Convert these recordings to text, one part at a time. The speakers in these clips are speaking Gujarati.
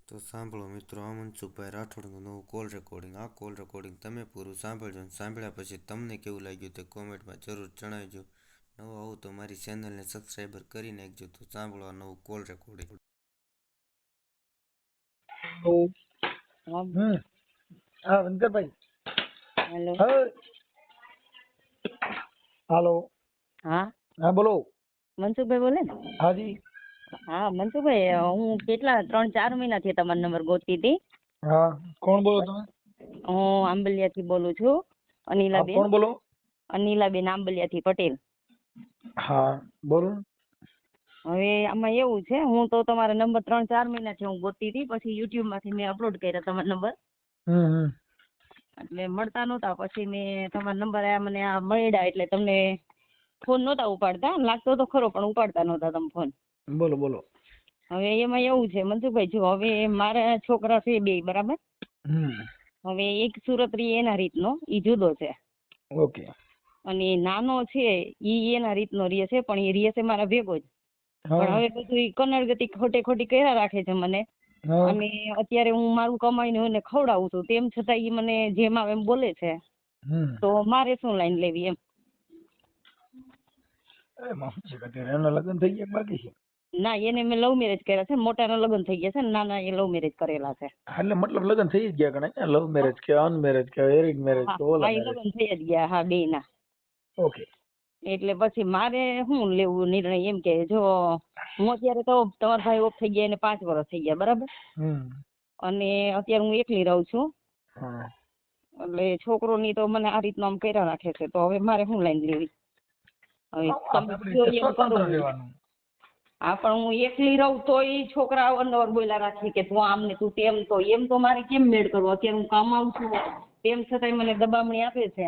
તો સાંભળો મિત્રો, આ મનસુખભાઈ રાઠોડનું નવું કોલ રેકોર્ડિંગ. આ કોલ રેકોર્ડિંગ તમે પૂરું સાંભળજો અને સાંભળ્યા પછી તમને કેવું લાગ્યું તે કોમેન્ટમાં જરૂર જણાવજો. નવું આવું તો મારી ચેનલને સબસ્ક્રાઈબર કરી નાખજો. તો સાંભળો આ નવું કોલ રેકોર્ડિંગ. હા વંકરભાઈ. હેલો. હાલો. હા હા બોલો. મનસુખભાઈ બોલે ને? હાજી. હા મનસુખભાઈ, હું કેટલા 3-4 મહિનાથી તમારો નંબર ગોતતી હતી. હા, કોણ બોલો તમે? હું આંબલિયાથી બોલું છું. અનિલાબેન. કોણ બોલો? અનિલાબેન આંબલિયાથી પટેલ. હા બોલો. હવે આમાં એવું છે, હું તો તમારા નંબર 3-4 મહિનાથી હું ગોતતી હતી. પછી યુટ્યુબ માંથી મેં અપલોડ કર્યા તમારો નંબર. એટલે મળતા નહોતા. પછી મેં તમારા નંબર મને આ મળ્યા એટલે તમને ફોન નહોતા ઉપાડતા. લાગતો તો ખરો પણ ઉપાડતા નહોતા તમે ફોન. બોલો બોલો. હવે એમાં એવું છે મનસુખભાઈ, જો હવે મારા છોકરા છે 2, બરાબર. હવે એક સુરત રહી એના રીતનો, ઈ જુદો છે. ઓકે. અને નાનો છે ઈ એના રીતનો રહે છે, પણ એ રહે છે મારા ભેગો જ. પણ હવે બધું કનડગતિ ખોટી કર્યા રાખે છે મને. અને અત્યારે હું મારું કમાઈને એને ખવડાવું છું, તેમ છતાં ઈ મને જેમ આવે એમ બોલે છે. તો મારે શું લાઈન લેવી એમ? એના લગ્ન થઈ ગયા બાકી છે? ના, એને મેં લવ મેરેજ કર્યા છે. મોટાના લગ્ન થઈ ગયા છે, નાના એ લવ મેરેજ કરેલા છે. એટલે મતલબ લગ્ન થઈ જ ગયા કણે? લવ મેરેજ કે અનમેરેજ કે એરેન્જ મેરેજ કે ઓલા મેરેજ? લગ્ન થઈ જ ગયા, હા, 2 ના. ઓકે. એટલે પછી મારે શું લેવું નિર્ણય, એમ કે જો હું અત્યારે તો તમારા ભાઈ ઓફ થઈ ગયા એને 5 વર્ષ થઈ ગયા, બરાબર. અને અત્યારે હું એકલી રહું છું. એટલે છોકરોની તો મને આ રીતનું આમ કર્યા રાખે છે. તો હવે મારે શું લાઈન લેવી? હવે તમે જો એમ કરો. હા, પણ હું એકલી રહું તો એ છોકરા અવારનવાર બોલ્યા રાખે કે તું આમ ને તું તેમ. તો એમ તો મારે કેમ મેળ કરવો? અત્યારે હું કામ આવું છું, તેમ છતાંય મને દબામણી આપે છે.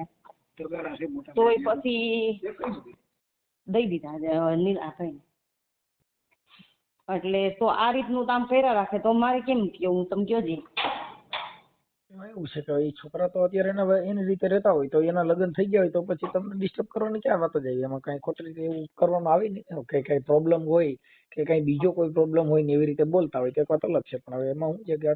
તોય પછી દઈ દીધા નીલા. એટલે તો આ રીતનું કામ કર્યા રાખે તો મારે કેમ કેવું? તમે કયો જી. એવું છે કે એ છોકરા તો અત્યારે એની રીતે રહેતા હોય, તો એના લગ્ન થઈ ગયા હોય તો પછી તમને ડિસ્ટર્બ કરવાની ક્યાં વાત જાય? એમાં કઈ ખોટી રીતે એવું કરવામાં આવે નહીં કે કઈ પ્રોબ્લેમ હોય કે કઈ બીજો કોઈ પ્રોબ્લેમ હોય ને એવી રીતે બોલતા હોય તો એક વાત અલગ છે. પણ હવે એમાં શું છે કે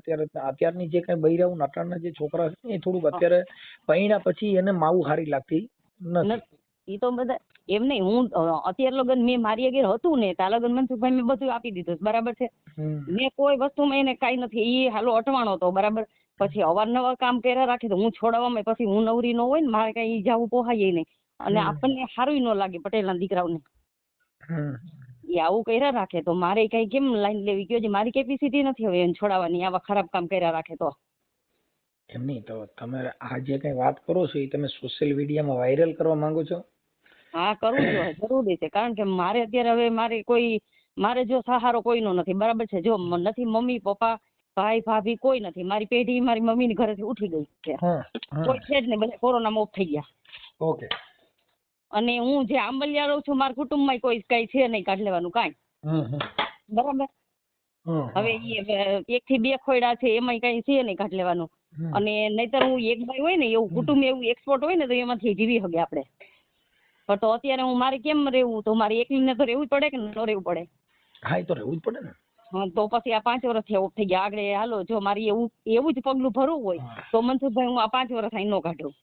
અત્યારની જે કઈ બૈરાઓ નાટણના જે છોકરા છે એ થોડુંક અત્યારે પૈણા પછી એને માવું હારી લાગતી નથી. એ તો બધા એમ નહીં. હું અત્યારે લગ્ન મેં મારી આગળ હતું ને ત્યાં લગ્ન મનસુખભાઈ મેં બધું આપી દીધું, બરાબર છે. મેં કોઈ વસ્તુમાં એને કઈ નથી. એ હાલો અટવાણો હતો, બરાબર. પછી અવારનવાર કામ કર્યા રાખે તો હું છોડાવવામાં પછી હું નવરી ન હોય ને, મારે કઈ જવું પોહાય નહીં. અને આપણને સારું ન લાગે પટેલના દીકરાઓને. એ આવું કર્યા રાખે તો મારે કઈ કેમ લાઈન લેવી? કયો મારી કેપેસિટી નથી હવે એને છોડાવવાની, આવા ખરાબ કામ કર્યા રાખે તો. એમ નહીં તો તમે આ જે કઈ વાત કરો છો એ તમે સોશિયલ મીડિયામાં વાયરલ કરવા માંગો છો? હા, કરવું જોઈએ, જરૂરી છે. કારણ કે મારે અત્યારે હવે મારે જો સહારો કોઈનો નથી, બરાબર છે. જો નથી મમ્મી પપ્પા ભાઈ ભાભી કોઈ નથી. મારી પેઢી મારી મમ્મીની ઘરેથી ઉઠી ગઈ છે, કોઈ છે જ નહીં. બધા કોરોનામાં ઓફ થઈ ગયા. ઓકે. અને હું જે આંબલિયા રહું છું, મારા કુટુંબમાં કોઈ કઈ છે નહીં કાઢ લેવાનું કાંઈ, બરાબર. હવે 1 થી 2 ખોયડા છે, એમાં કઈ છે નહીં કાઢ લેવાનું. અને નહીતર હું એક ભાઈ હોય ને એવું કુટુંબ એવું એક્સપોર્ટ હોય ને તો એમાંથી જીવી શકે આપણે. પણ તો અત્યારે હું મારે કેમ રહેવું? તો મારે એકલીને તો રહેવું પડે કે ન રહેવું પડે? હા, એ તો રહેવું જ પડે ને. હા, તો પછી આ 5 વર્ષથી ઓફ થઈ ગયા. આગળ હાલો, જો મારી એવું જ પગલું ભરવું હોય તો મનસુખભાઈ હું આ 5 વર્ષ અહીં ન કાઢું,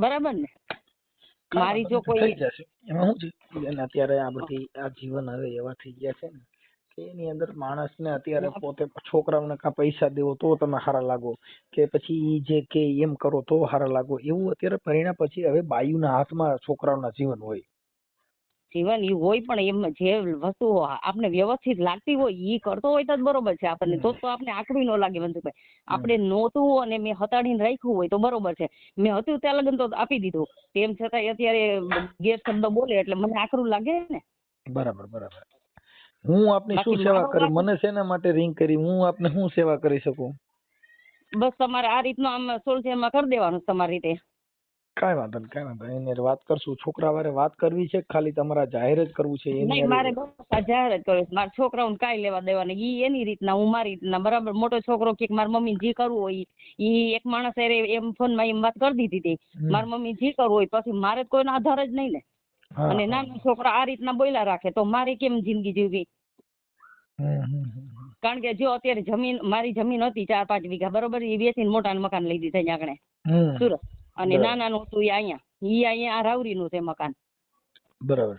બરાબર ને? મારી જો કોઈ એમાં શું છે અત્યારે આ બધી આ જીવન હવે એવા થઈ ગયા છે ને કે એની અંદર માણસને અત્યારે પોતે છોકરાઓને કાં પૈસા દેવો તો તમે સારા લાગો, કે પછી ઈ જે કે એમ કરો તો સારા લાગો, એવું અત્યારે પરિણામ પછી હવે બાયુના હાથમાં છોકરાઓના જીવન હોય. જીવન ઈ હોય, પણ એમ જે વસ્તુ આપણે વ્યવસ્થિત લાગતી હોય ઈ કરતો હોય તો જ બરોબર છે આપણને. તો આપણે આકડું ન લાગે મનસુખભાઈ. આપણે નહોતું અને મેં હતાડીને રાખ્યું હોય તો બરોબર છે. મેં હતું ત્યાં લગન તો આપી દીધું, તેમ છતાં અત્યારે ગેરશબ્દ બોલે એટલે મને આકરું લાગે ને. બરાબર બરાબર. હું આપની શું સેવા કરી? મને શેના માટે રિંગ કરી? હું આપને શું સેવા કરી શકું? બસ તમારે આ રીતનું આમ સોલ્યુશનમાં કરી દેવાનું તમારી રીતે. કાંઈ વાંધો નહીં, કાંઈ વાંધો નહીં. એને વાત કરશું. છોકરા વારે વાત કરવી છે ખાલી તમારા જાહેર જ કરવું છે? નહીં, મારે બસ જાહેર જ કરવું છે. મારા છોકરાઓને કાંઈ લેવા દેવા નહીં. ઈ એની રીતના, હું મારી રીતના, બરાબર. મોટો છોકરો કે મારી મમ્મી જે કરવું હોય ઈ એક માણસ એમ ફોનમાં એમ વાત કરી દીધી હતી, મારી મમ્મી જે કરવું હોય, પછી મારે કોઈનો આધાર જ નહીં ને. અને નાના છોકરા આ રીતના બોલ્યા રાખે તો મારે કેમ જિંદગી જીવવી? કારણ કે જો અત્યારે મારી જમીન હતી 4-5 વીઘા બરોબર, એ વેચીને મોટા મકાન લઈ દીધા ત્યાં આગળ સુરત, અને નાનાનું હતું એ અહીંયા આ રાવરીનું છે મકાન. બરાબર.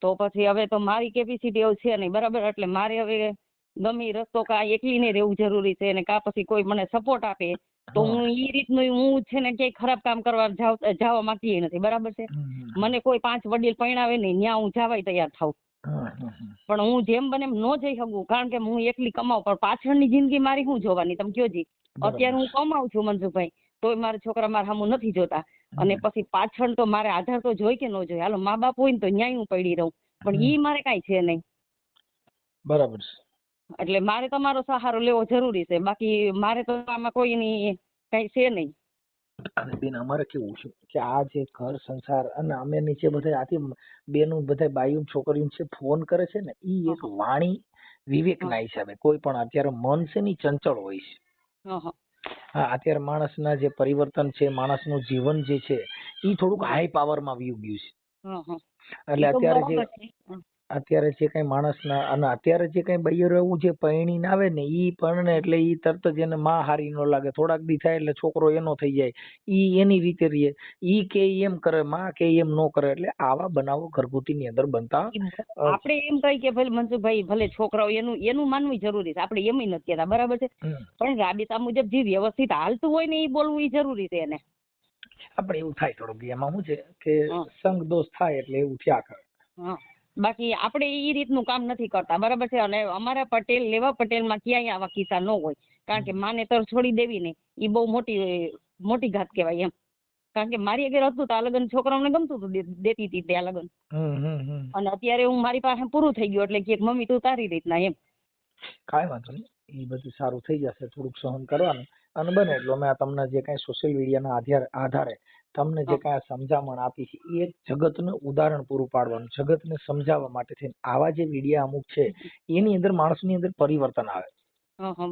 તો પછી હવે તો મારી કેપેસિટી એવું છે નહીં બરાબર, એટલે મારે હવે ગમે રસ્તો કા એકલીને રહેવું જરૂરી છે, અને કા પછી કોઈ મને સપોર્ટ આપે તો હું એ રીતનું હું છે ને ક્યાંય ખરાબ કામ કરવા જવા માંગતી નથી બરાબર છે. મને કોઈ 5 વડીલ પરણાવે નહીં ત્યાં હું જવાય તૈયાર થાઉં, પણ હું જેમ બને એમ ન જઈ શકું, કારણ કે હું એકલી કમાઉં, પણ પાછળની જિંદગી મારી શું જોવાની તમે કયો જી. અત્યારે હું કમાઉં છું મનસુખભાઈ, તોય મારા છોકરા મારા સામું નથી જોતા, અને પછી પાછળ તો મારે આધાર તો જોઈ કે ન જોઈ. હાલો મા બાપ હોય ને તો ન્યાય હું પડી રહું, પણ ઈ મારે કાંઈ છે નહીં. બરાબર. એટલે મારે તમારો સહારો લેવો જરૂરી છે, બાકી મારે તો આમાં કોઈની કઈ છે નહીં. અને બેન અમારે કેવું છે કે આ જે ઘર સંસાર અને અમે નીચે બધા આથી બેનું બધા બાયું છોકરીઓ છે ફોન કરે છે ને, ઈ એક વાણી વિવેકના હિસાબે. કોઈ પણ અત્યારે મન છે ને ચંચળ હોય છે. હા, અત્યારે માણસના જે પરિવર્તન છે, માણસનું જીવન જે છે ઈ થોડુંક હાઈ પાવરમાં વયું ગયું છે. એટલે અત્યારે જે કઈ માણસના અને અત્યારે જે કઈ બૈરું એવું જે પરણીને આવે ને ઈ પરણે એટલે ઈ તરત જ એને માં હારી ન લાગે, થોડાક દી થાય એટલે છોકરો એનો થઈ જાય, ઈ એની રીતે રહીએ, ઈ કે એમ કરે, માં કે એમ નો કરે. એટલે આવા બનાવો ઘરગુતીની અંદર બનતા. આપણે એમ કહી કે ભલે મનસુખભાઈ ભલે છોકરાઓ એનું માનવું જરૂરી છે, આપણે એમ નથી કહેતા બરાબર છે, પણ રાબેતા મુજબ જે વ્યવસ્થિત હાલતું હોય ને એ બોલવું એ જરૂરી છે એને. આપણે એવું થાય થોડુંક, એમાં શું છે કે સંગ દોષ થાય એટલે એવું થયા કરે. બાકી આપણે એ રીતનું કામ નથી કરતા બરાબર છે. અને અમારા પટેલ લેવા પટેલમાં ક્યાંય આવા કિસ્સા ન હોય, કારણ કે માને તર છોડી દેવી ને એ બહુ મોટી ઘાત કહેવાય એમ. કારણ કે મારી અગર હતું તો આ લગ્ન છોકરાઓને ગમતું હતું, દેતી હતી ત્યાં લગ્ન, અને અત્યારે હું મારી પાસે પૂરું થઈ ગયું એટલે કે મમ્મી તું તારી રીતના એમ. કાંઈ વાંધો નહીં, એ બધું સારું થઈ જશે, થોડુંક સહન કરવાનું. અને બને એટલું અમે તમને જે કઈ સોશિયલ મીડિયાના આધારે તમને જે કઈ સમજામણ આપી છે એ જગતનું ઉદાહરણ પૂરું પાડવાનું, જગતને સમજાવવા માટે થઈને આવા જે વિડીયા અમુક છે એની અંદર માણસની અંદર પરિવર્તન આવે.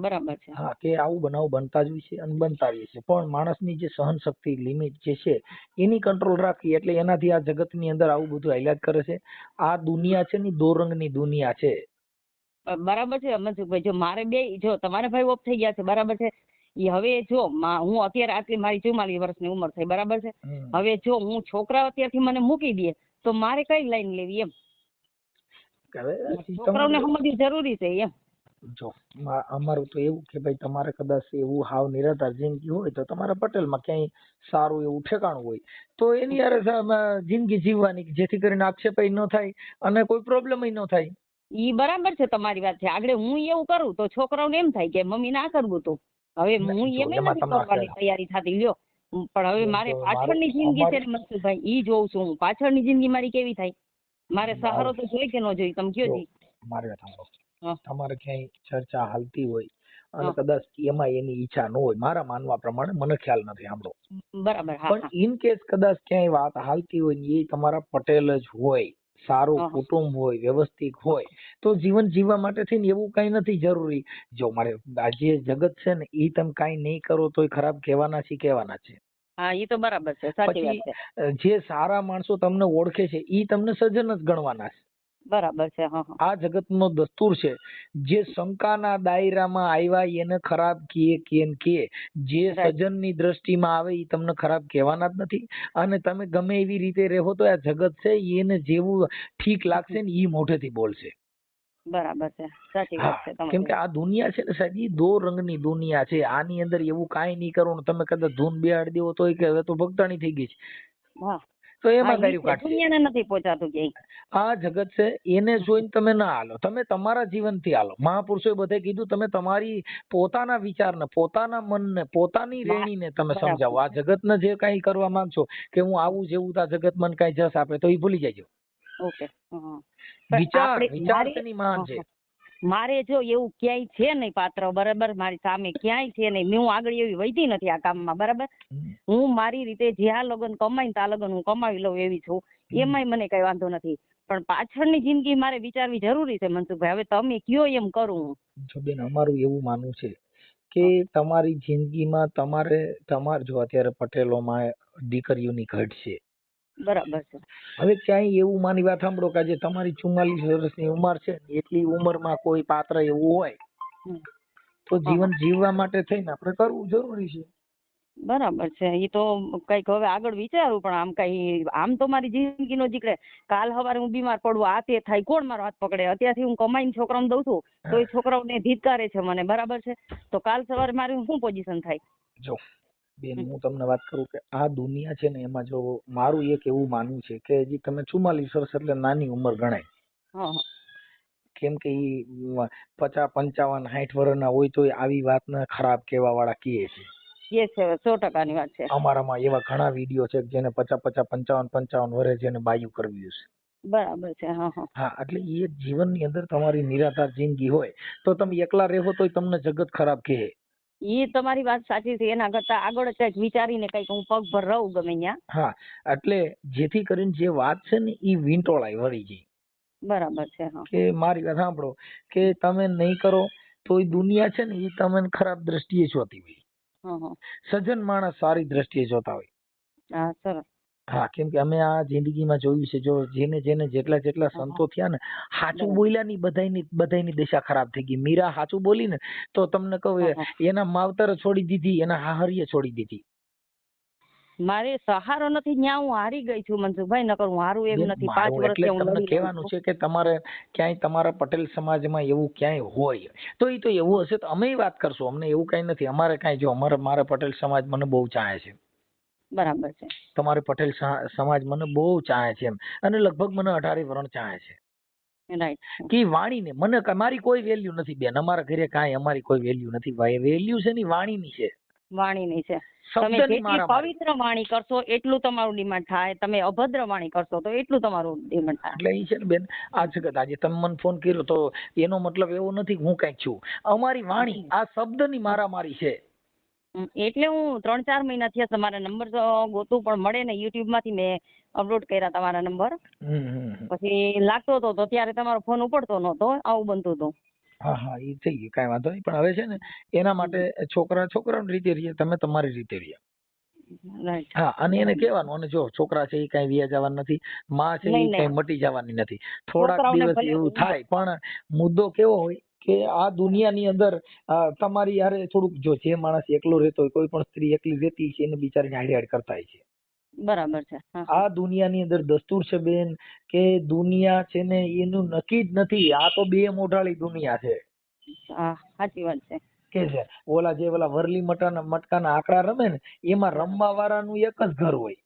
બરાબર છે. હા, કે આવું બનાવ બનતા જ હોય છે અને બનતા જ છે, પણ માણસની જે સહન શક્તિ લિમિટ જે છે એની કંટ્રોલ રાખવી, એટલે એનાથી આ જગતની અંદર આવું બધું હાલ્યા કરે છે. આ દુનિયા છે ને દો રંગની દુનિયા છે. બરાબર છે મનસુખભાઈ, જો મારે જો તમારા ભાઈ ઓફ થઈ ગયા છે બરાબર છે, એ હવે જો હું અત્યારે આટલી મારી 44 વર્ષની ઉંમર થઈ બરાબર છે, હવે જો હું છોકરા અત્યારથી મને મૂકી દે તો મારે કઈ લાઈન લેવી એમ. છોકરાઓને સમજવું જરૂરી છે એમ. જો અમારું તો એવું કે ભાઈ તમારે કદાચ એવું હાવ નિરાધાર જિંદગી હોય તો તમારા પટેલમાં ક્યાંય સારું એવું ઠેકાણું હોય તો એની યાર જિંદગી જીવવાની, જેથી કરીને આક્ષેપ ન થાય અને કોઈ પ્રોબ્લેમ ન થાય. ઈ બરાબર છે, તમારી વાત છે. આગળ હું એવું કરું તો છોકરાઓને એમ થાય કે મમ્મી ના કરવું તો હવે હું એમ નથી કરવાની તૈયારી થતી લ્યો, પણ હવે મારે પાછળની જિંદગી છે ને મનસુખભાઈ ઈ જોઉં છું હું, પાછળની જિંદગી મારી કેવી થાય, મારે સહારો તો જોઈ કે ન જોઈ તમે કયો જી. મારી વાત સાંભળો, તમારે ક્યાંય ચર્ચા હાલતી હોય અને કદાચ એમાં એની ઈચ્છા ન હોય, મારા માનવા પ્રમાણે, મને ખ્યાલ નથી સાંભળો બરાબર, પણ ઇન કેસ કદાચ ક્યાંય વાત હાલતી હોય ને એ તમારા પટેલ જ હોય, સારું કુટુંબ હોય, વ્યવસ્થિત હોય, તો જીવન જીવવા માટે થઈને એવું કઈ નથી જરૂરી. જો મારે આ જે જગત છે ને એ તમે કઈ નહીં કરો તો ખરાબ કહેવાના છે. હા, ઈ તો બરાબર છે, સાચી વાત છે. જે સારા માણસો તમને ઓળખે છે ઈ તમને સજ્જન જ ગણવાના છે. બરાબર છે. આ જગતનો દસ્તુર છે. જે શંકાના દાયરામાં આવ્યા એને ખરાબ કે જે સજ્જનની દ્રષ્ટિમાં આવે એ તમને ખરાબ કહેવાના જ નથી. અને તમે ગમે એવી રીતે રહો તો આ જગત છે એને જેવું ઠીક લાગશે ને ઈ મોઢેથી બોલશે. બરાબર છે, સાચી વાત છે. કેમ કે આ દુનિયા છે ને સાહેબ, ઈ દો રંગની દુનિયા છે. આની અંદર એવું કાંઈ નહીં કરવાનું. તમે કદાચ ધૂન બેહાડી દેવો તો કે હવે તો ભગતાણી થઈ ગઈ છે, તો એમાં ગાયું કાઢશે. દુનિયાને નથી પહોંચાતું ક્યાંય. આ જગત છે એને જોઈને તમે ના હાલો, તમે તમારા જીવનથી હાલો. મહાપુરુષોએ બધે કીધું તમે તમારી પોતાના વિચારને, પોતાના મનને, પોતાની રેણીને તમે સમજાવો. આ જગતને જે કઈ કરવા માંગશો કે હું આવું જેવું આ જગત મને કઈ જસ આપે તો એ ભૂલી જાય. ઓકે, વિચાર તેની મહાન છે. મારે જો એવું ક્યાંય છે નહીં પાત્ર બરાબર, મારી સામે ક્યાંય છે નહીં. હું આગળ એવી વહીતી નથી આ કામમાં બરાબર. હું મારી રીતે જ્યાં લગન કમાઈને ત્યાં લગન હું કમાવી લઉં એવી છું, એમાંય મને કઈ વાંધો નથી. પણ પાછળની જિંદગી મારે વિચારવી જરૂરી છે મનસુખભાઈ. હવે તમે કયો એમ કરું હું. જો બેન, અમારું એવું માનવું છે કે તમારી જિંદગીમાં તમારે જો અત્યારે પટેલોમાં દીકરીઓની ઘટ છે બરાબર છે. હવે ક્યાંય એવું માની વાત સાંભળો કે આજે તમારી 44 વર્ષની ઉંમર છે, એટલી ઉંમરમાં કોઈ પાત્ર એવું હોય હમ. તો જીવન જીવવા માટે થઈને આપણે કરવું જરૂરી છે. બરાબર છે. એ તો કઈક હવે આગળ વિચારું, પણ આમ કઈ આમ તો મારી જિંદગીનો જીકડે કાલ સવારે હું બીમાર પડું, આ તે થાય, કોણ મારો હાથ પકડે? અત્યારથી હું કમાઈને છોકરાઓને દઉં છું તો એ છોકરાઓને ધિક્કારે છે મને, બરાબર છે? તો કાલ સવારે મારી શું પોઝિશન થાય? જો બેન, હું તમને વાત કરું કે આ દુનિયા છે ને, એમાં જો મારું એક એવું માનવું છે કે હજી તમે 44 વર્ષ એટલે નાની ઉંમર ગણાય. હા કેમ કે ઈ 50, 55, 60 વર્ષના હોય તો આવી વાતને ખરાબ કહેવા વાળા કહે છે. એ છે 100%ની વાત છે. અમારામાં એવા ઘણા વિડીયો છે જેને 50, 55, 55 વર્ષે જેને બાયું કરવી છે. બરાબર છે. હા હા હા, એટલે એ જીવનની અંદર તમારી નિરાધાર જિંદગી હોય તો તમે એકલા રહેવો તો તમને જગત ખરાબ કહે. એ તમારી વાત સાચી છે. એના કરતા આગળ જ કંઈક વિચારીને કંઈક હું પગ ભર રહું ગમે ત્યાં. હા, એટલે જેથી કરીને જે વાત છે ને એ વીંટોળાય વળી જાય. બરાબર છે. હા કે મારી વાત સાંભળો કે તમે નહીં કરો તો એ દુનિયા છે ને એ તમને ખરાબ દ્રષ્ટિએ જોતી હોય. હા હા સજ્જન માણસ સારી દ્રષ્ટિએ જોતા હોય. હા સરસ. હા, કેમ કે અમે આ જિંદગીમાં જોયું છે, જો જેને જેને જેટલા હા, સંતો થયા ને, સાચું બરાબર. બોલ્યા ની બધાની દશા ખરાબ થઈ ગઈ. મીરા સાચું બોલી ને તો તમને કહું હા, હા. એના માવતર છોડી દીધી, એના હાહરીએ છોડી દીધી. મારે સહારો નથી, ન્યા હું હારી ગઈ છું મનસુખભાઈ, નકર હું હારું એમ બેન, નથી. 5 મારું એટલે વર્ષથી હું તમને લડી લઉં કહેવાનું છું. છે કે તમારે ક્યાંય તમારા પટેલ સમાજમાં એવું ક્યાંય હોય તો એ તો એવું હશે તો અમે વાત કરશું. અમને એવું કઈ નથી. અમારે કાંઈ જો મારા પટેલ સમાજ મને બહુ ચાહે છે. બરાબર છે. તમારે પટેલ સમાજ મને બહુ ચાહે છે એમ, અને લગભગ મને 18 વર્ષ ચાહે છે. રાઈટ. કે વાણીને મને મારી કોઈ વેલ્યુ નથી બેન. અમારા ઘરે કાંઈ અમારી કોઈ વેલ્યુ નથી. વેલ્યુ છે ની વાણીની છે, વાણીની છે. તમે શબ્દની જેટલી મારામારી. પવિત્ર વાણી કરશો એટલું તમારું ડિમાન્ડ થાય. તમે અભદ્ર વાણી કરશો તો એટલું તમારું ડિમાન્ડ થાય. એટલે એ છે ને બેન, આ છે કે આજે તમે મને ફોન કર્યો તો એનો મતલબ એવો નથી કે હું કઈક છું. અમારી વાણી આ શબ્દની મારામારી છે. એટલે હું 3-4 મહિના થયા તમારા નંબર ગોતું પણ મળે ને. યુટ્યુબ માંથી મેં અપલોડ કર્યા તમારા નંબર. પછી લાગતો હતો તો ત્યારે તમારો ફોન ઉપડતો નહોતો, આવું બનતું હતું. હા હા, એ થઈ ગયું, કાંઈ વાંધો નહીં. પણ હવે છે ને એના માટે છોકરાની રીતે રહીએ, તમે તમારી રીતે રહીએ. રાઈટ. હા, અને એને કહેવાનું, અને જો છોકરા છે એ કઈ વ્યા જવાના નથી, માં છે એ નહીં કઈ નહીં, મટી જવાની નથી. થોડાક છોકરાઓને દિવસ ભલે એવું થાય, પણ મુદ્દો કેવો હોય કે આ દુનિયાની અંદર તમારી યારે થોડુંક, જો જે માણસ એકલો રહેતો હોય, કોઈ પણ સ્ત્રી એકલી રહેતી છે એને બિચારીને હાડ કરતા હોય છે. બરાબર છે. હા આ દુનિયાની અંદર દસ્તુર છે બેન કે દુનિયા છે ને એનું નક્કી જ નથી. આ તો બે મોઢાળી દુનિયા છે. હા, સાચી વાત છે. કે છે ઓલા વરલી મટકાના આંકડા રમે ને, એમાં રમવા વાળાનું એક જ ઘર હોય.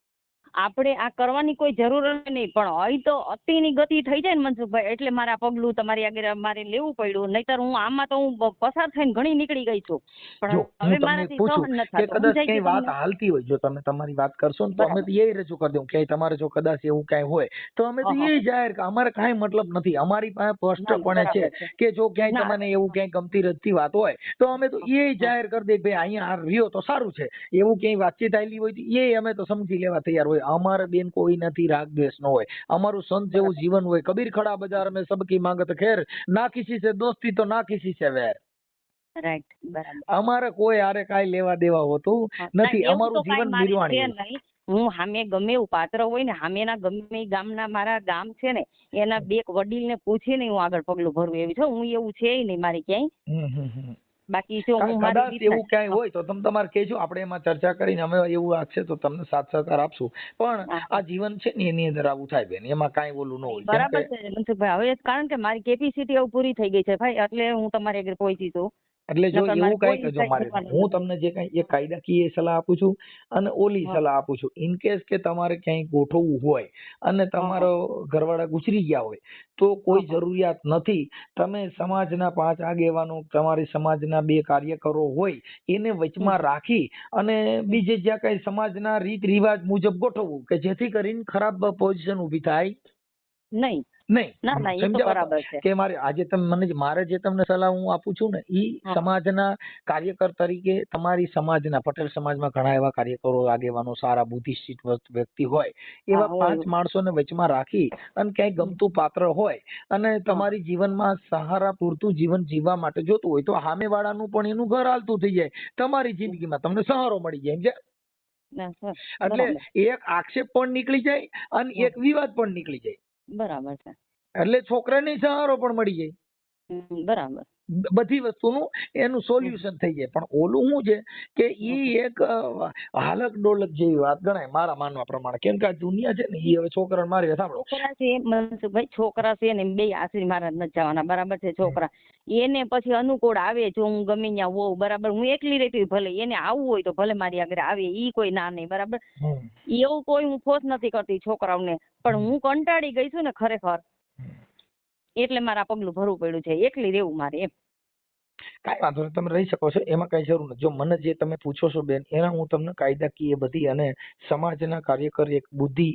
આપણે આ કરવાની કોઈ જરૂર જ નહીં, પણ અહીં તો અતિની ગતિ થઈ જાય ને મનસુખભાઈ, એટલે મારે આ પગલું તમારી આગળ મારે લેવું પડ્યું. નહીતર હું આમાં તો હું પસાર થઈને ઘણી નીકળી ગઈ છું, જો પણ હું હવે તમને મારાથી પૂછું સહન ન કે થતું. કદાચ સમજાય ક્યાંય છે વાત તમને? હાલતી હોય, જો તમે તમારી વાત કરશો ને તો અમે બરાબર. તો એ રજૂ કરી દઉં. ક્યાંય તમારે જો કદાચ એવું ક્યાંય હોય તો અમે તો હા, એ જાહેર કે અમારે કાંઈ મતલબ નથી. અમારી પાસે ના ના, સ્પષ્ટપણે છે બરાબર છે. કે જો ક્યાંય ના તમને એવું ક્યાંય ગમતી રજતી વાત હોય તો અમે તો એ જાહેર કરી દઈએ, ભાઈ અહીંયા આ રહ્યો તો સારું છે. એવું ક્યાંય વાતચીત આવેલી હોય તો એ અમે તો સમજી લેવા તૈયાર હોય. અમારે બેન કોઈ નથી, રાગ દ્વેષ ન હોય. અમારું સંત જેવું બરાબર. જીવન હોય. કબીર ખડા બજાર में सबकी मांगत खेर, ना किसी से दोस्ती तो ना किसी से वैर. રાઈટ. બરાબર. અમારે કોઈ હારે કાંઈ લેવા દેવા હોતું ના, નથી. એવું તો અમારું કાંઈ જીવન મારે નિર્વાણી છે હોય. નહીં. હું સામે ગમે એવું પાત્ર હોય ને, સામેના ગમે એ ગામના, મારા ગામ છે ને એના બે વડીલને પૂછીને હું આગળ પગલું ભરવું એવી છું. હું એવું છે નહીં મારી ક્યાંય. બાકી જો હું મારી કદાચ રીતના એવું ક્યાંય હોય તો તમે તમારે કહેજો, આપણે એમાં ચર્ચા કરીને અમે એવું આપશે તો તમને સાથ સહકાર આપશું. પણ આ જીવન છે ને એની અંદર આવું થાય બેન, એમાં કાંઈ ઓલું ન હોય. કેમ બરાબર કે છે મનસુખભાઈ. હવે કારણ કે મારી કેપેસિટી હવે પૂરી થઈ ગઈ છે ભાઈ, એટલે હું તમારી આગળ પહોંચી છું. એટલે જો નકર એવું મારે કાંઈ કોઈ કરજો મારે, કરવાનું હું નથી. તમને જે કાંઈ એક કાયદાકીય સલાહ આપું છું અને ઓલી સલાહ આપું છું. ઇન કેસ કે તમારે ક્યાંય ગોઠવવું હોય અને તમારો ઘરવાળા ગુજરી ગયા હોય તો કોઈ જરૂરિયાત નથી. તમે સમાજના 5 આગેવાનો, તમારી સમાજના 2 કાર્યકરો હોય એને વચમાં રાખી અને બીજે જ્યાં કઈ સમાજના રીત રિવાજ મુજબ ગોઠવવું કે જેથી કરીને ખરાબ પોઝિશન ઊભી થાય નહીં. નહીં. ના ના, એ તો બરાબર છે. કે મારે જે તમને સલાહ હું આપું છું ને ઈ સમાજના કાર્યકર તરીકે, તમારી સમાજના પટેલ સમાજમાં ઘણા એવા કાર્યકરો, આગેવાનો, સારા બુદ્ધિસ્ટ વ્યક્તિ હોય, એવા 5 માણસોને વચમાં રાખી અને ક્યાંય ગમતું પાત્ર હોય અને તમારી જીવનમાં સહારા પૂરતું જીવન જીવવા માટે જોતું હોય તો સામે વાળાનું પણ એનું ઘર હાલતું થઈ જાય, તમારી જિંદગીમાં તમને સહારો મળી જાય. સમજ્યા? એટલે એક આક્ષેપ પણ નીકળી જાય અને એક વિવાદ પણ નીકળી જાય. બરાબર છે. એટલે છોકરાને સહારો પણ મળી જાય. બરાબર. બધી વસ્તુનું એનું સોલ્યુશન થઈ જાય. પણ ઓલું શું છે કે ઈ એક હાલક ડોલક જેવી વાત ગણાય મારા માનવા પ્રમાણે. કેમ કે આ દુનિયા છે ને ઈ હવે છોકરાને મારી સાંભળો, છોકરા છે મનસુખભાઈ, છોકરા છે ને બે આશ્રી મહારાજ નથી જવાના, બરાબર છે. છોકરા એને પછી અનુકૂળ આવે, જો હું ગમે ત્યાં હોઉં, બરાબર, હું એકલી રહેતી હોય, ભલે એને આવવું હોય તો ભલે મારી આગળ આવે, ઈ કોઈ ના નહીં, બરાબર. એવું કોઈ હું ફોર્સ નથી કરતી છોકરાઓને, પણ હું કંટાળી ગઈ છું ને ખરેખર, એટલે મારે આ પગલું ભરવું પડ્યું છે, એકલી રહેવું મારે એમ. કાંઈ વાંધો નહીં, તમે રહી શકો છો, એમાં કઈ જરૂર નથી. જો મને જે તમે પૂછો છો બેન, એના હું તમને કાયદાકીય બધી અને સમાજના કાર્યકર એક બુદ્ધિ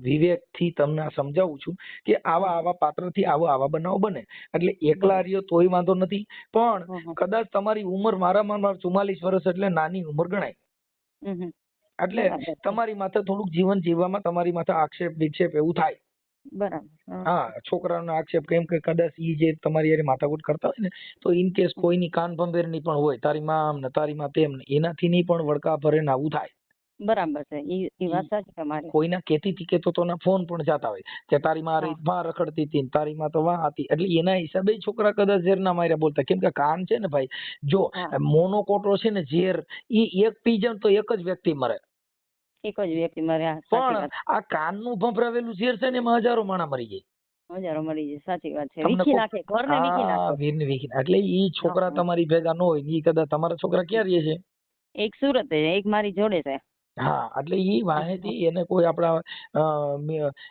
વિવેક થી તમને સમજાવું છું કે આવા પાત્રથી આવા બનાવ બને. એટલે એકલા રહ્યો તોય વાંધો નથી, પણ કદાચ તમારી ઉંમર મારામાં 44 વર્ષ એટલે નાની ઉંમર ગણાય. એટલે તમારી માથે થોડુંક જીવન જીવવામાં તમારી માથે આક્ષેપ વિક્ષેપ એવું થાય. બરાબર. હા, છોકરાનો આક્ષેપ, કેમ કે કદાચ ઈ જે તમારી યાર માથાકૂટ કરતા હોય ને, તો ઇન કેસ કોઈની કાન ભંભેરની પણ હોય, તારી માં આમ ને તારી માં તેમ ને, એનાથી ની પણ વડકા ભરે ને આવું થાય. બરાબર છે, ઈ વાત સાચી તમારી. કોઈના કેતી કે તો ફોન પણ જતા હોય કે તારી માં માં રખડતી હતી, તારી માં તો વાં હતી. એટલે એના હિસાબે છોકરા કદાચ ઝેર ના માર્યા બોલતા. કેમ કે કાન છે ને ભાઈ, જો મોનોકોટો છે ને ઝેર, ઈ એક પી જાય તો એક જ વ્યક્તિ મરે. એક જ વ્યક્તિ મરે. પણ આ કાનનું ભંભરાવેલું ઝેર છે ને એમાં હજારો માણસ મરી જાય. હજારો મરી જાય, સાચી વાત છે. વીખી નાખે, ઘરને વીખી નાખે. વીરને વીખી નાખે. એટલે ઈ છોકરા તમારી ભેગા ન હોય, ઈ કદાચ તમારા છોકરા ક્યાં રહે છે? એક સુરત છે, એક મારી જોડે છે. હા, એટલે ઈ વાહેથી એને કોઈ આપણા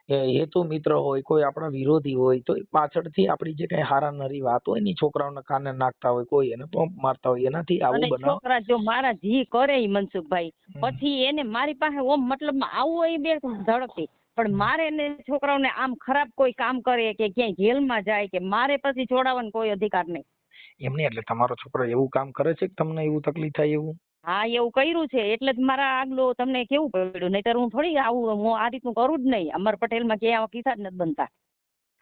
હેતુ મિત્ર હોય, કોઈ આપણા વિરોધી હોય, તો પાછળથી આપણી જે કઈ હારા નરી વાત હોય ને છોકરાઓના કાને નાખતા હોય, કોઈ એને પંપ મારતા હોય, એનાથી આવું બનાવ. છોકરા જો મારા જી કરે મનસુખભાઈ, પછી એને મારી પાસે ઓમ મતલબ આવું હોય બે ઝડપથી, પણ મારે એને છોકરાઓને આમ ખરાબ કોઈ કામ કરે કે ક્યાંય જેલમાં જાય કે મારે પછી છોડાવવાનો કોઈ અધિકાર નહીં. એમને એટલે તમારો છોકરો એવું કામ કરે છે કે તમને એવું તકલીફ થાય એવું? હા, એવું કર્યું છે, એટલે જ મારા આગલો તમને કેવું પડ્યું, નહીતર હું થોડી આવું હું આ રીતનું કરું જ નહીં. અમર પટેલમાં ક્યાંય આવા કિસ્સા જ નથી બનતા.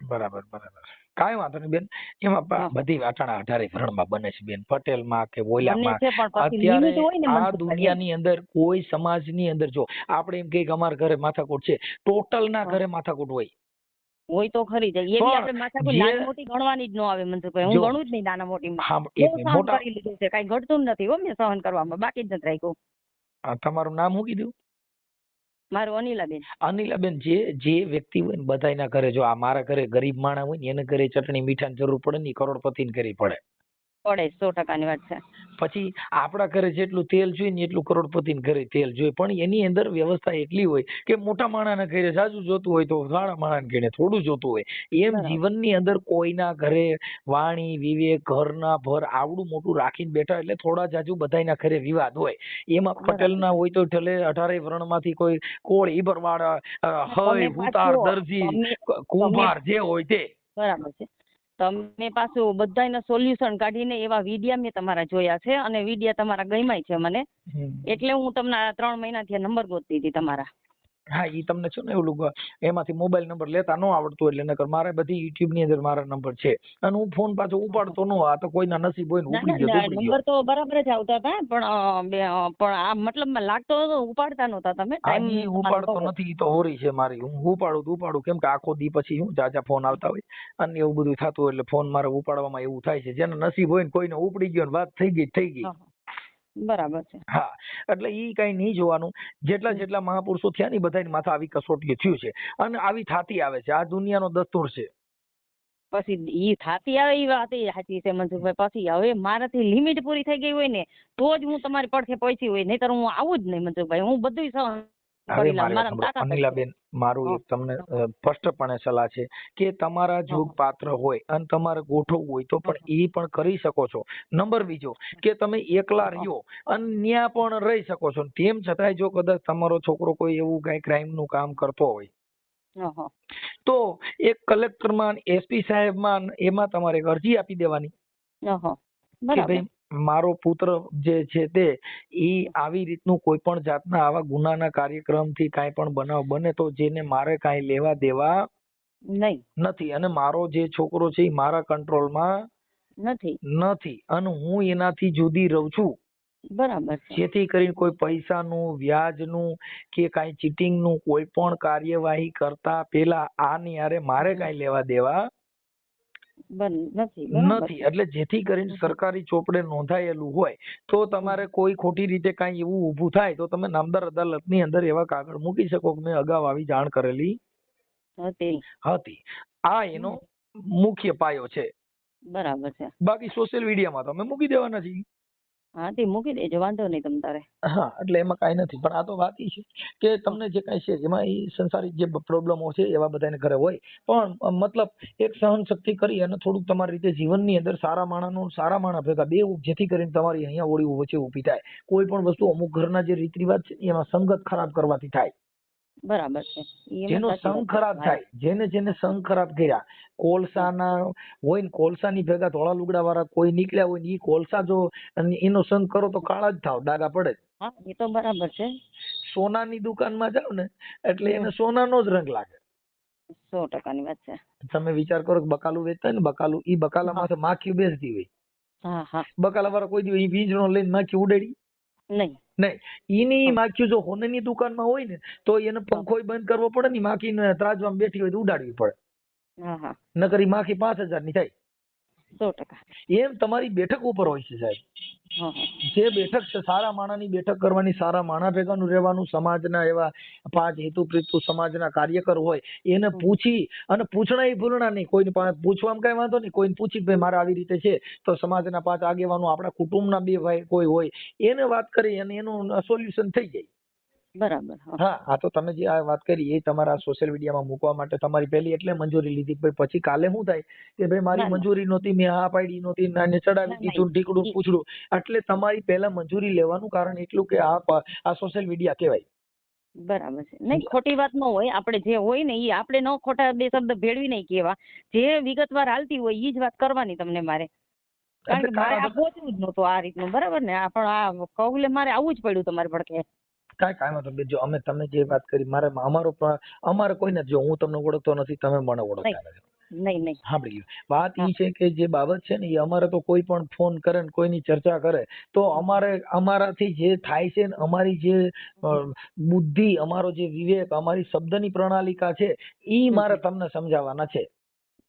બરાબર બરાબર, કાંઈ વાંધો નહીં બેન. એમાં બધી વાટાણા 18 ભરણમાં બને છે બેન, પટેલમાં કે ઓલામાં. અત્યારે આ દુનિયાની અંદર કોઈ સમાજની અંદર જો આપણે એમ કહીએ કે અમારા ઘરે માથાકૂટ છે, ટોટલ ના ઘરે માથાકૂટ હોય. હોય તો ખરી જાય, એવી આપણે માથાકૂટ નાની મોટી ગણવાની જ ન આવે મનસુખભાઈ. હું ગણું જ નહીં નાના મોટી. મોટા કરી લીધું છે, કાંઈ ઘટતું જ નથી હો મેં સહન કરવામાં, બાકી જ નથી રાખ્યું. તમારું નામ શું કીધું? મારું અનિલાબેન. અનિલાબેન, જે વ્યક્તિ હોય ને બધાના ઘરે, જો આ મારા ઘરે ગરીબ માણસ હોય ને એને ઘરે ચટણી મીઠાની જરૂર પડે ને કરોડપતિને ઘરે પડે. 100% વાત છે. પછી આપણા ઘરે જેટલું તેલ જોઈએ ને એટલું કરોડપતિને ઘરે તેલ જોઈએ, પણ એની અંદર વ્યવસ્થા એટલી હોય કે મોટા માણસના ઘરે જાજુ જોતું હોય તો નાના માણસના ઘરે થોડું જોતું હોય. એમ જીવનની અંદર કોઈના ઘરે વાણી વિવેક ઘરના ભર આવડું મોટું રાખીને બેઠા, એટલે થોડા જાજુ બધાના ઘરે વિવાદ હોય. એમાં પટેલના હોય તો ઠલે 18 વર્ણમાંથી કોઈ કોળ ઈબરવાળા હય ઉતાર દરજી કુંભાર જે હોય તે. બરાબર છે. તમે પાછું બધાના સોલ્યુશન કાઢીને એવા વિડિયા મેં તમારા જોયા છે, અને વિડિયા તમારા ગમ્યા છે મને, એટલે હું તમને 3 મહિનાથી નંબર ગોતતી હતી તમારા. હા, ઈ તમને છે ને એવું એમાંથી મોબાઈલ નંબર લેતા ન આવડતું એટલે નકર મારે બધી યુટ્યુબ ની અંદર મારા નંબર છે, અને હું ફોન પાછો ઉપાડતો ન. આ તો કોઈના નસીબ હોય ને ઉપડી ગયો. નંબર તો બરાબર જ આવતા હતા, પણ આ મતલબ લાગતો હતો ઉપાડતા નહોતા તમે. ટાઈમ ઉપાડતો નથી, તો હોરી છે મારી. હું ઉપાડું કેમ કે આખો દી પછી હું જાજા ફોન આવતા હોય અને એવું બધું થતું હોય, એટલે ફોન મારે ઉપાડવામાં એવું થાય છે. જેના નસીબ હોય ને કોઈને ઉપડી ગયો ને વાત થઈ ગઈ. બરાબર છે. હા, એટલે ઈ કઈ નહીં જોવાનું. જેટલા મહાપુરુષો થયા ને બધાની માથે આવી કસોટી થયું છે, અને આવી થાતી આવે છે. આ દુનિયાનો દસ્તુર છે. પછી ઈ થાતી આવે ઈ વાત સાચી છે મનસુખભાઈ. પછી હવે મારાથી લિમિટ પૂરી થઈ ગઈ હોય ને તો જ હું તમારી પડખે પહોંચી હોય, નહીતર હું આવું જ નહીં મનસુખભાઈ. હું બધું સહન કરી લઉં. અનિલાબેન, મારું એક તમને સ્પષ્ટપણે સલાહ છે કે તમારા જોગ પાત્ર હોય અને તમારે ગોઠવવું હોય તો પણ એ પણ કરી શકો છો. નંબર બીજો કે તમે એકલા રહ્યો અને ન્યા પણ રહી શકો છો. તેમ છતાંય જો કદાચ તમારો છોકરો કોઈ એવું કઈ ક્રાઇમ નું કામ કરતો હોય તો એક કલેક્ટરમાં એસપી સાહેબમાં એમાં તમારે અરજી આપી દેવાની કે ભાઈ મારો પુત્ર જે છે તે આવી રીતનું કોઈ પણ જાતના આવા ગુનાના કાર્યક્રમથી કાંઈ પણ બનાવ બને તો જેને મારે કાંઈ લેવા દેવા નથી, અને મારો જે છોકરો છે એ મારા કંટ્રોલમાં નથી અને હું એનાથી જુદી રહું છું. બરાબર. જેથી કરીને કોઈ પૈસાનું વ્યાજનું કે કાંઈ ચીટિંગનું કોઈ પણ કાર્યવાહી કરતા પેલા આની હારે મારે કાંઈ લેવા દેવા નથી બરાબર નથી. એટલે જેથી કરીને સરકારી ચોપડે નોંધાયેલું હોય તો તમારે કોઈ ખોટી રીતે કાંઈ એવું ઊભું થાય તો તમે નામદાર અદાલતની અંદર એવા કાગળ મૂકી શકો કે મેં અગાઉ આવી જાણ કરેલી હતી. આ એનો મુખ્ય પાયો છે. બરાબર છે. બાકી સોશિયલ મીડિયામાં તમે મૂકી દેવાના છીએ. હા તે મૂકી દેજો, વાંધો નહીં તમ તારે. હા એટલે એમાં કાંઈ નથી. પણ આ તો વાત એ છે કે તમને જે કાંઈ છે એમાં એ સંસારિક જે પ્રોબ્લેમો છે એવા બધાને ઘરે હોય, પણ મતલબ એક સહન શક્તિ કરી અને થોડુંક તમારી રીતે જીવનની અંદર સારા માણસ ભેગા બેવું, જેથી કરીને તમારી અહીંયા ઓળી વચ્ચે ઊભી થાય. કોઈ પણ વસ્તુ અમુક ઘરના જે રીત રિવાજ છે એમાં સંગત ખરાબ કરવાથી થાય. બરાબર છે. જેનો સંગ ખરાબ થાય, જેને સંગ ખરાબ કર્યા, કોલસાના હોય ને કોલસાની ભેગા ધોળા લુગડા વાળા કોઈ નીકળ્યા હોય ને એ કોલસા જો એનો સંગ કરો તો કાળા જ થાવ, ડાઘા પડે. હા એ તો બરાબર છે. સોનાની દુકાનમાં જાવ ને એટલે એને સોનાનો જ રંગ લાગે. 100% વાત છે. તમે વિચાર કરો કે બકાલું વેચતા ને બકાલું, ઈ બકાલામાં માખી બેસતી હોય. હા હા. બકાલા વાળા કોઈ દિવસ વીંજણો લઈને માખી ઉડાડી નહીં. એની માખી જો હોનાની દુકાનમાં હોય ને તો એને પંખો બંધ કરવો પડે ને, માખીને ત્રાજવામાં બેઠી હોય તો ઉડાડવી પડે. નકર ઈ માખી 5000 ની થાય. 100%. એમ તમારી બેઠક ઉપર હોય છે સાહેબ. જે બેઠક છે સારા માણાની બેઠક કરવાની, સારા માણા ભેગાનું રહેવાનું, સમાજના એવા 5 હેતુપ્રીતુ સમાજના કાર્યકર હોય એને પૂછી અને પૂછણા ભૂલણા નહીં. કોઈને પૂછવામાં કઈ વાંધો નહીં, કોઈને પૂછી ભાઈ મારે આવી રીતે છે તો સમાજના 5 આગેવાનો, આપણા કુટુંબના 2 ભાઈ કોઈ હોય એને વાત કરી અને એનું સોલ્યુશન થઈ જાય. બરાબર. હા આ તો તમે જે આ વાત કરી એ તમારા સોશિયલ મીડિયામાં મૂકવા માટે તમારી પહેલી એટલે મંજૂરી લીધી, પછી કાલે શું થાય કે ભાઈ મારી મંજૂરી નહોતી, મેં હા પાડી નહોતી, નાને ચડાવી દીધું, ઢીકડું પૂછડું. એટલે તમારી પહેલા મંજૂરી લેવાનું કારણ એટલું કે આ સોશિયલ મીડિયા કહેવાય. બરાબર છે. નહીં ખોટી વાત ન હોય, આપણે જે હોય ને એ આપણે ન ખોટા 2 શબ્દ ભેળવી નહીં કેવા, જે વિગતવાર હાલતી હોય એ જ વાત કરવાની તમને મારે. કારણ કે મારે આ પહોંચવું જ નહોતું આ રીતનું, બરાબર ને? પણ આ કૌલે મારે આવવું જ પડ્યું તમારી ભડકે. કાંઈ વાંધો નહીં. જો તમે જે વાત કરી અમારે કોઈને જો હું તમને ઓળખતો નથી, તમે મને ઓળખતા નથી. નહીં સાંભળી ગયું. વાત એ છે કે જે બાબત છે ને એ અમારે તો કોઈ પણ ફોન કરે ને કોઈની ચર્ચા કરે તો અમારાથી જે થાય છે ને અમારી જે બુદ્ધિ, અમારો જે વિવેક, અમારી શબ્દની પ્રણાલિકા છે એ મારે તમને સમજાવવાના છે.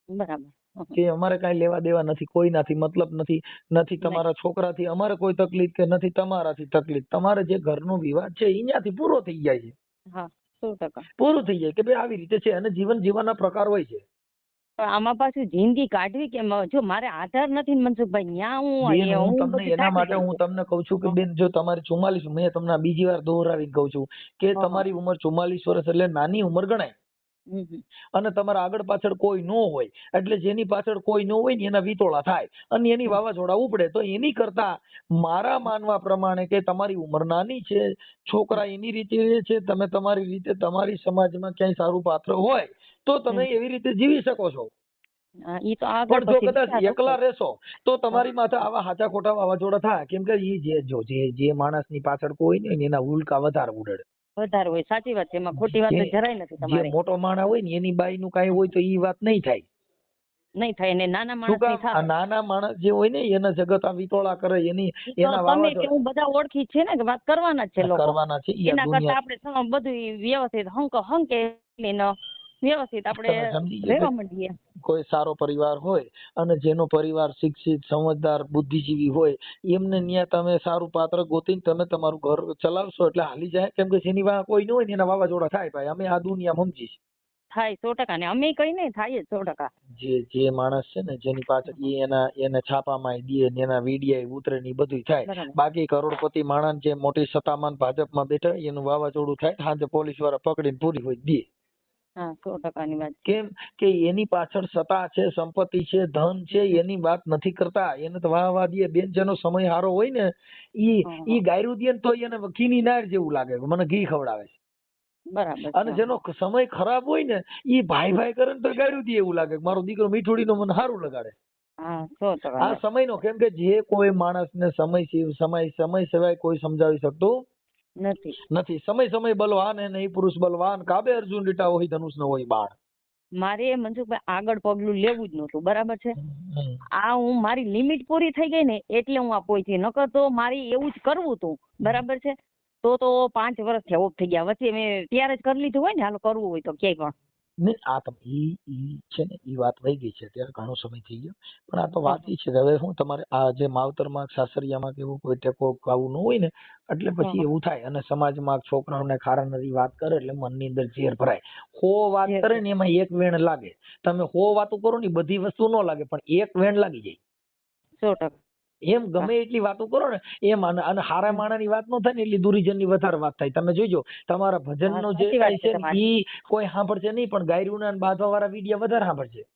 બરાબર. કે અમારે કાંઈ લેવા દેવા નથી, કોઈનાથી મતલબ નથી તમારા છોકરાથી અમારે કોઈ તકલીફ કે નથી તમારાથી તકલીફ. તમારે જે ઘરનો વિવાદ છે અહીંયાથી પૂરો થઈ જાય છે. હા 100%. પૂરું થઈ જાય કે ભાઈ આવી રીતે છે અને જીવન જીવવાના પ્રકાર હોય છે. આમાં પાછું જિંદગી કાઢવી કે જો મારે આધાર નથી ને મનસુખભાઈ, ન્યા હું તમને એના માટે હું તમને કઉ છું કે બેન જો તમારી 44, મેં તમને બીજી વાર દોહરાવીને કઉ છું કે તમારી ઉંમર 44 વર્ષ એટલે નાની ઉંમર ગણાય. અને તમારા આગળ પાછળ કોઈ ન હોય એટલે જેની પાછળ કોઈ ન હોય ને એના વિતોળા થાય અને એની વાવાઝોડા ઉપડે. તો એની કરતા મારા માનવા પ્રમાણે કે તમારી ઉંમર નાની છે, છોકરા એની રીતે રહે છે, તમે તમારી રીતે તમારી સમાજમાં ક્યાંય સારું પાત્ર હોય તો તમે એવી રીતે જીવી શકો છો. પણ જો કદાચ એકલા રહેશો તો તમારી માથે આવા હાચા ખોટા વાવાઝોડા થાય. કેમ કે જે માણસની પાછળ કોઈ નહીં એના ઉલ્કા વધારે ઉડે. વધારે હોય. સાચી વાત છે, એમાં ખોટી વાત જરાય નથી તમારી. જે મોટો માણસ હોય ને એની બાઈ નું કઈ હોય તો ઈ વાત નહીં થાય ને નાના માણસ ની થાય. નાના માણસ જે હોય ને એના જગત આ વિતોળા કરે એના વાવાઝોડા હું બધા ઓળખી છે ને કે વાત કરવાના જ છે લોકો. કરવાના છે. એના કરતા આપણે બધું વ્યવસ્થિત હંકે વ્યવસ્થિત આપણે રહેવા માંડીએ. કોઈ સારો પરિવાર હોય અને જેનો પરિવાર શિક્ષિત, સમજદાર, બુદ્ધિજીવી હોય એમને ન્યા તમે સારું પાત્ર ગોતીને તમે તમારું ઘર ચલાવશો એટલે હાલી જાય. કેમ કે જેની વાહ કોઈ ન હોય ને એના વાવાઝોડા થાય. ભાઈ અમે આ દુનિયા સમજી થાય 100%. ને અમે કઈ નહીં થાય 100%. જે માણસ છે ને જેની પાછળ એને છાપામાં દે ને એના વીડિયા ઉતરે ને બધું થાય. બાકી કરોડપતિ માણસ જે મોટી સત્તામાં ભાજપમાં બેઠા એનું વાવાઝોડું થાય, સાંજે પોલીસ વાળા પકડીને પૂરી હોય દે. હા 100% ની વાત. કેમ કે એની પાછળ સત્તા છે, સંપત્તિ છે, ધન છે, એની વાત નથી કરતા. એને તો વાહ દે. બેન જેનો સમય સારો હોય ને ઈ ગાયરું દે ને તો એને ઘીની નાર જેવું લાગે, મને ઘી ખવડાવે છે. બરાબર. અને જેનો સમય ખરાબ હોય ને ઈ ભાઈ કરે ને તો ગાયરું દે એવું લાગે મારો દીકરો મીઠુડીનો મને સારું લગાડે. હા 100%. આ સમયનો. કેમ કે જે કોઈ માણસને સમય સિવાય કોઈ સમજાવી શકતું નથી. સમય બલવાન હે નહીં પુરુષ બલવાન, કાબે અર્જુન રીટા હોય ધનુષ ન હોય બાણ. મારે મનસુખભાઈ આગળ પગલું લેવું જ નહોતું, બરાબર છે? આ હું મારી લિમિટ પૂરી થઈ ગઈ ને એટલે હું આ પહોંચી. નકર તો મારી એવું જ કરવું હતું, બરાબર છે? તો 5 વર્ષ ઓફ થઈ ગયા. વચ્ચે મેં ત્યારે જ કરી લીધું હોય ને હાલો કરવું હોય તો ક્યાંય ને આ તો ઈ છે ને ઈ વાત વહી ગઈ છે, અત્યારે ઘણો સમય થઈ ગયો, પણ આ તો વાત ઈ છે કે હવે હું તમારે આ જે માવતરમાં સાસરિયામાં કે એવું કોઈ ટેકો આવું ન હોય ને એટલે પછી એવું થાય, અને સમાજમાં છોકરાઓને ખારા નથી વાત કરે એટલે મનની અંદર ઝેર ભરાય. હો વાત કરે ને એમાં એક વેણ લાગે. તમે હો વાતો કરો ને બધી વસ્તુ ન લાગે, પણ એક વેણ લાગી જાય. 100%. એમ ગમે એટલી વાતો કરો ને એમ, અને હારા માણાની વાત ન થાય ને એટલી દુરીજનની વધારે વાત થાય. તમે જોજો તમારા ભજનનો જે કાંઈ છે ને ઈ કોઈ સાંભળશે નહીં, પણ ગાયરુના અને બાંધવા વાળા વિડિયા વધારે સાંભળશે.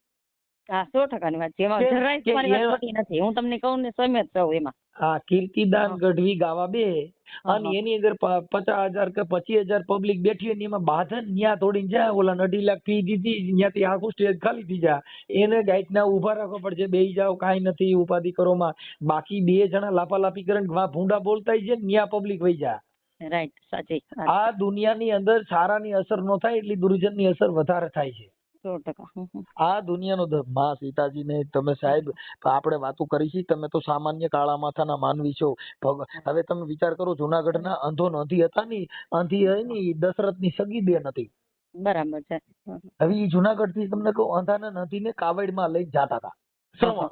હા 100%ની વાત છે, એમાં જરાય તમારી વાત ખોટી નથી. હું તમને કહું ને સમેત છું એમાં. હા, કીર્તિદાન ગઢવી ગાવા બે અને એની અંદર 50,000 કે 25,000 પબ્લિક બેઠી હોય ને એમાં બાધન ન્યા તોડીને જાય, ઓલા 2.5 લાખ ફી દીધી, ત્યાંથી આખું સ્ટેજ ખાલી થઈ જાય. એને ગાયકના ઉભા રાખવા પડશે, બેહી જાવ, કાંઈ નથી, ઉપાધિ કરોમાં. બાકી 2 જણા લાપાલાપી કરે ને ભૂંડા બોલતા છે ને ન્યા પબ્લિક વહી જાય. રાઈટ, સાચી. આ દુનિયાની અંદર સારાની અસર ન થાય એટલી દુર્જનની અસર વધારે થાય છે. 100%. આ દુનિયાનો માં સીતાજીને તમે સાહેબ આપણે વાતો કરી છે, તમે તો સામાન્ય કાળા માથાના માનવી છો. હવે તમે વિચાર કરો, જુનાગઢના અંધો નંધી હતા ને, અંધી ની દશરથની સગી બેન હતી. બરાબર છે. હવે ઈ જુનાગઢ થી તમને કહું, અંધાને નંધીને કાવડમાં લઈ જતા હતા શ્રવણ,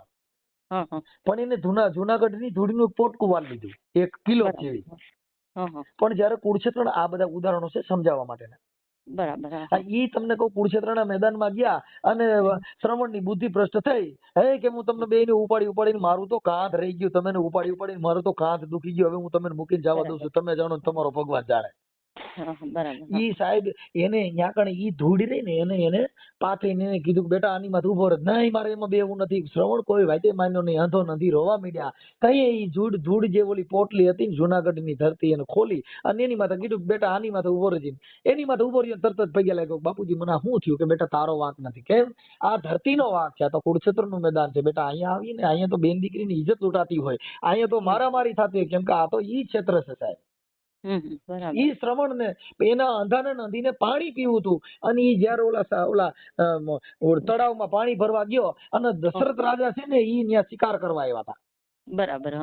પણ એને જુનાગઢની ધૂળીનું પોટકું વાળી લીધું, 1 કિલો જેવી. પણ જયારે કુરુક્ષેત્ર, આ બધા ઉદાહરણો છે સમજાવવા માટેના. બરાબર. ઈ તમને કહું, કુરુક્ષેત્રના મેદાનમાં ગયા અને શ્રવણની બુદ્ધિ ભ્રષ્ટ થઈ. હે કે હું તમને બેયને ઉપાડીને મારું તો કાંધ રહી ગયું, તમે ઉપાડીને મારું તો કાંધ દુખી ગયો, હવે હું તમને મૂકીને જવા દઉં છું, તમે જાણો તમારો ભગવાન જાણે. ઈ સાહેબ એને ત્યાં કણે ઈ ધૂળ રહી ને એને પાથરીને એને કીધું કે બેટા આની માથે ઉભો રહે. નહીં, મારે એમાં બેવું નથી. શ્રવણ કોઈ વાતે માન્યો નહીં, અંધો નથી, રોવા માંડ્યા. કઈ ઈ ધૂળ જે ઓલી પોટલી હતી ને જુનાગઢની ધરતી એને ખોલી અને એની માથે કીધું બેટા આની માથે ઉભો રહેજે. એની માથે ઉભો રહ્યો, તરત જ પગે લાગ્યો, બાપુજી મને શું થયું? કે બેટા તારો વાંક નથી. કેમ? આ ધરતીનો વાંક છે, આ તો કુરુક્ષેત્રનું મેદાન છે. બેટા અહીંયા આવીને અહીંયા તો બેન દીકરીની ઇજ્જત લૂંટાતી હોય, અહીંયા તો મારામારી થતી હોય, કેમ કે આ તો ઈ ક્ષેત્ર છે સાહેબ. ઈ શ્રવણ ને એના અંધાને નદીને પાણી પીવું હતું, અને ઈ જયારે ઓલા તળાવમાં પાણી ભરવા ગયો અને દશરથ રાજા છે ને ઈ ત્યાં શિકાર કરવા આવ્યા હતા. બરાબર.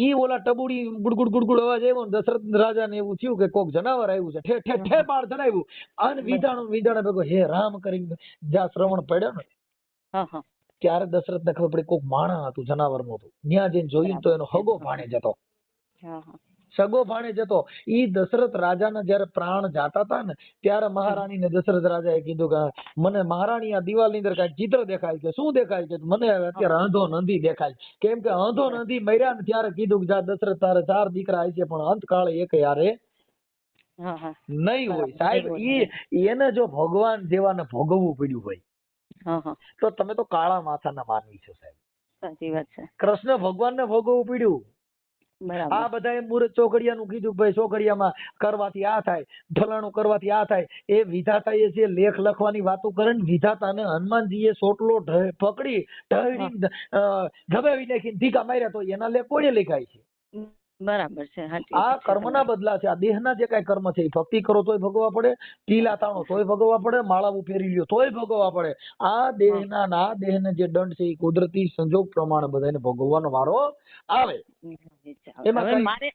ઈ ઓલા ટબુડી ગુડગુડ અવાજ આવ્યો ને દશરથ રાજા ને એવું થયું કે કોક જનાવર આવ્યું છે, ઠે ઠે બાળ જણાવ્યું, અને વિધાણા ભેગો હે રામ કરીને જ્યાં શ્રવણ પડ્યો ને ત્યારે દશરથ ને ખબર પડી કોક માણા હતું, જનાવર નું હતું. ત્યાં જઈને જોયું તો એનો હગો ભાણે જતો, સગો ભાણે જતો. ઈ દશરથ રાજાના જયારે પ્રાણ જાતા હતા ને ત્યારે મહારાણી ને દશરથ રાજાએ કીધું કે મને મહારાણી આ દિવાલની અંદર કઈ ચિત્ર દેખાય છે. શું દેખાય છે? મને અત્યારે અંધો નંદી દેખાય. કેમ કે અંધો નંદી મર્યા ને ત્યારે કીધું કે દશરથ તારે 4 દીકરા આવી છે, પણ અંતકાળે એક યારે નહીં હોય. સાહેબ એને જો ભગવાન જેવાને ભોગવવું પડ્યું હોય તો તમે તો કાળા માથાના માનવી છો સાહેબ. સાચી વાત છે. કૃષ્ણ ભગવાનને ભોગવવું પડ્યું. આ બધા મુરત ચોકડિયાનું કીધું ભાઈ ચોકડિયામાં કરવાથી આ થાય, ફલાણું કરવાથી આ થાય. એ વિધાતા એ જે લેખ લખવાની વાતો કરે ને, વિધાતાને હનુમાનજીએ સોટલો પકડી ઢળી ધબાવી નાખીને ઢીકા માર્યા, તો એના લેખ કોણે લખાય છે? બરાબર છે. આ કર્મના બદલા છે. આ દેહના જે કઈ કર્મ છે એ ભક્તિ કરો તોય ભોગવવા પડે, ટીલા તાણો તોય ભોગવવા પડે, માળાવું પહેરી લ્યો તોય ભોગવવા પડે. આ દેહને જે દંડ છે એ કુદરતી સંજોગ પ્રમાણે બધાને ભોગવવાનો વારો આવે. મારે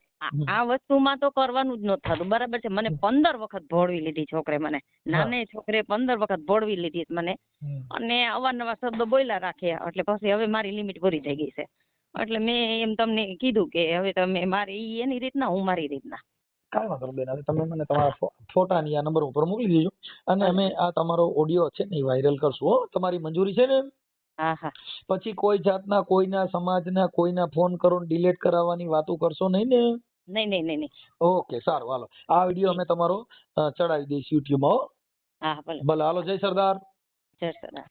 આ વસ્તુમાં તો કરવાનું જ નતું થતું. બરાબર છે. મને 15 વખત ભોળવી લીધી છોકરે, મને નાને છોકરે 15 વખત ભોળવી લીધી મને, અને અવારનવાર શબ્દો બોલ્યા રાખે. એટલે પછી હવે મારી લિમિટ પૂરી થઈ ગઈ છે. એટલે મેં એમ તમને કીધું કે હવે તમે મારી એની રીતના, હું મારી રીતના. કાંઈ વાંધો નહીં બેન, હવે તમે મને તમારા ફોટાની આ નંબર ઉપર મોકલી દેજો, અને અમે આ તમારો ઓડિયો છે ને એ વાયરલ કરશું. હો, તમારી મંજૂરી છે ને? હા. પછી કોઈ જાતના કોઈના સમાજના કોઈના ફોન કરો ને ડિલીટ કરાવવાની વાતો કરશો નહીં ને? નહીં. ઓકે, સારું, હાલો આ વિડીયો અમે તમારો ચડાવી દઈશું યુટ્યુબમાં. હા ભલે. હાલો, જય સરદાર. જય સરદાર.